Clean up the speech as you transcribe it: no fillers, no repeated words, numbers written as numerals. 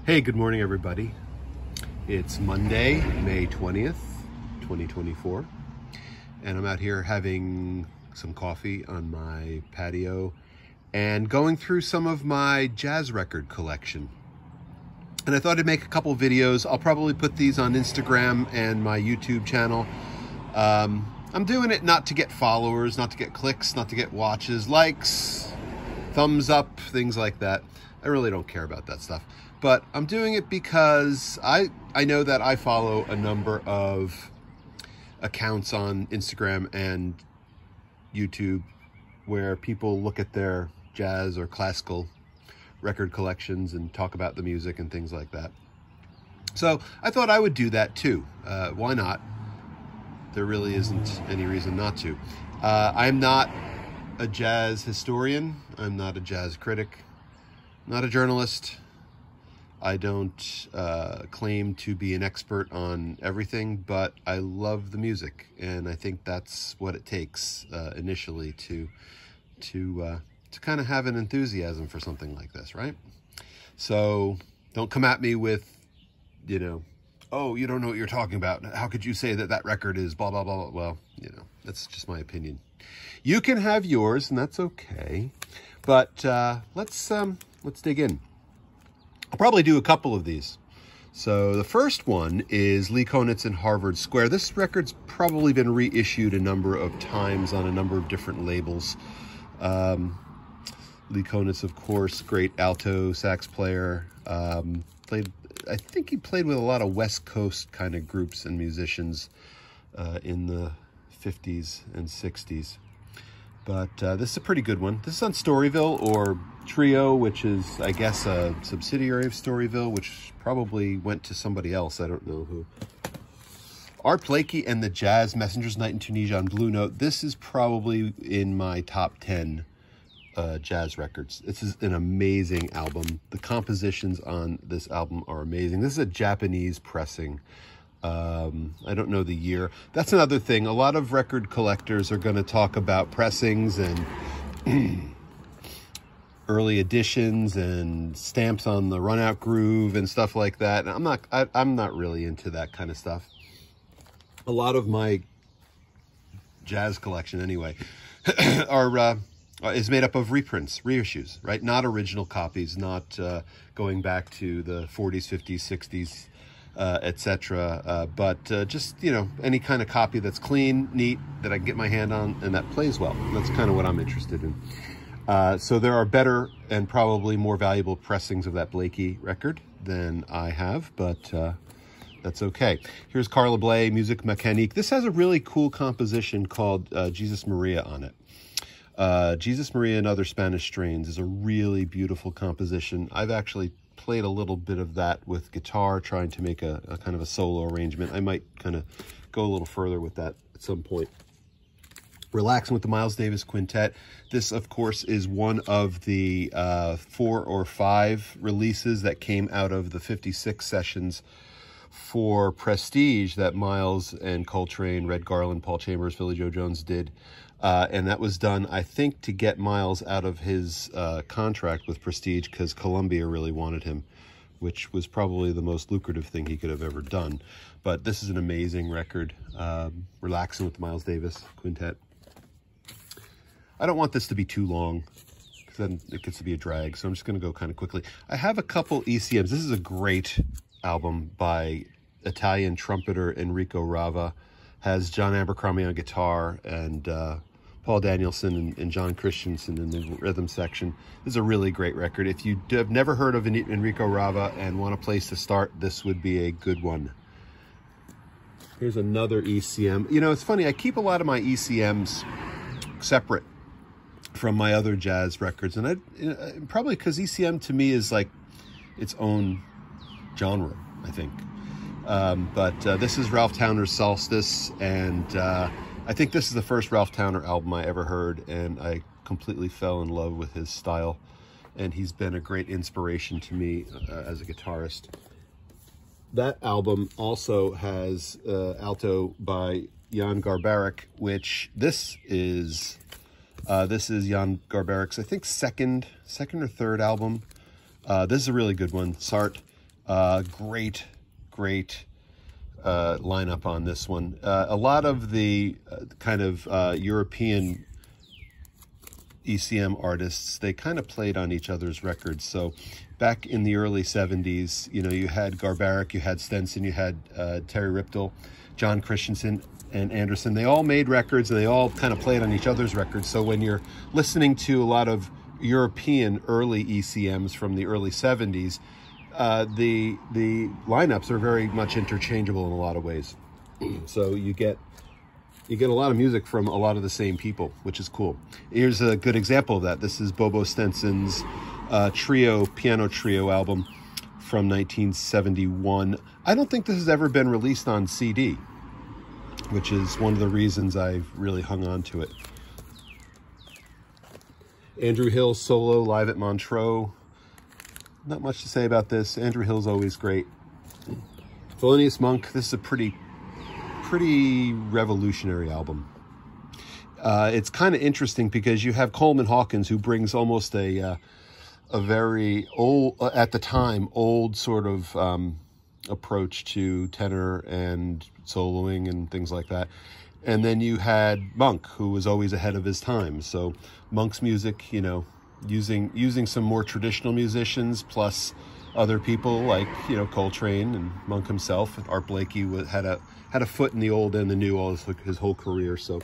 Hey, good morning, everybody. It's Monday, May 20th, 2024, and I'm out here having some coffee on my patio and going through some of my jazz record collection. And I thought I'd make a couple videos. I'll probably put these on Instagram and my YouTube channel. I'm doing it not to get followers, not to get clicks, not to get watches, likes, thumbs up, things like that. I really don't care about that stuff. But I'm doing it because I know that I follow a number of accounts on Instagram and YouTube where people look at their jazz or classical record collections and talk about the music and things like that. So I thought I would do that too. Why not? There really isn't any reason not to. I'm not a jazz historian. I'm not a jazz critic. Not a journalist. I don't claim to be an expert on everything, but I love the music, and I think that's what it takes initially to kind of have an enthusiasm for something like this, right? So don't come at me with, oh, you don't know what you're talking about. How could you say that that record is blah, blah, blah, blah? Well, that's just my opinion. You can have yours, and that's okay. But let's dig in. I'll probably do a couple of these. So the first one is Lee Konitz and Harvard Square. This record's probably been reissued a number of times on a number of different labels. Lee Konitz, of course, great alto sax player. I think he played with a lot of West Coast kind of groups and musicians in the 50s and 60s. But this is a pretty good one. This is on Storyville, or Trio, which is, I guess, a subsidiary of Storyville, which probably went to somebody else. I don't know who. Art Blakey and the Jazz Messengers Night in Tunisia on Blue Note. This is probably in my top 10 jazz records. This is an amazing album. The compositions on this album are amazing. This is a Japanese pressing. I don't know the year. That's another thing. A lot of record collectors are going to talk about pressings and early editions and stamps on the runout groove and stuff like that. And I'm not really into that kind of stuff. A lot of my jazz collection, anyway, is made up of reprints, reissues, right? Not original copies, not going back to the 40s, 50s, 60s. Etc. But just, any kind of copy that's clean, neat, that I can get my hand on, and that plays well. That's kind of what I'm interested in. So there are better and probably more valuable pressings of that Blakey record than I have, but that's okay. Here's Carla Bley, Musique Mécanique. This has a really cool composition called Jesus Maria on it. Jesus Maria and Other Spanish Strains is a really beautiful composition. I've actually played a little bit of that with guitar, trying to make a kind of a solo arrangement. I might kind of go a little further with that at some point. Relaxing with the Miles Davis Quintet. This, of course, is one of the 4 or 5 releases that came out of the 56 sessions for Prestige that Miles and Coltrane, Red Garland, Paul Chambers, Philly Joe Jones did. And that was done, I think, to get Miles out of his contract with Prestige, because Columbia really wanted him, which was probably the most lucrative thing he could have ever done. But this is an amazing record. Relaxing with the Miles Davis Quintet. I don't want this to be too long, because then it gets to be a drag, so I'm just going to go kind of quickly. I have a couple ECMs. This is a great album by Italian trumpeter Enrico Rava. Has John Abercrombie on guitar and Paul Danielson and John Christensen in the rhythm section. This is a really great record. If you have never heard of Enrico Rava and want a place to start, this would be a good one. Here's another ECM. It's funny, I keep a lot of my ECMs separate from my other jazz records, and probably because ECM to me is like its own genre, I think. But this is Ralph Towner's Solstice, and I think this is the first Ralph Towner album I ever heard, and I completely fell in love with his style, and he's been a great inspiration to me as a guitarist. That album also has alto by Jan Garbarek, which this is Jan Garbarek's, I think, second or third album. This is a really good one, Sartre. Great lineup on this one. A lot of the kind of European ECM artists, they kind of played on each other's records. So back in the early 70s, you know, you had Garbaric, you had Stenson, you had Terry Riptle, John Christensen, and Anderson. They all made records, and they all kind of played on each other's records. So when you're listening to a lot of European early ECMs from the early 70s, the lineups are very much interchangeable in a lot of ways. So you get a lot of music from a lot of the same people, which is cool. Here's a good example of that. This is Bobo Stenson's piano trio album from 1971. I don't think this has ever been released on CD, which is one of the reasons I've really hung on to it. Andrew Hill solo live at Montreux. Not much to say about this. Andrew Hill's always great. Thelonious Monk, this is a pretty revolutionary album. It's kind of interesting because you have Coleman Hawkins, who brings almost a very old, at the time, old sort of approach to tenor and soloing and things like that. And then you had Monk, who was always ahead of his time. So Monk's music, you know, using some more traditional musicians plus other people like, you know, Coltrane and Monk himself. Art Blakey had a foot in the old and the new all his whole career. So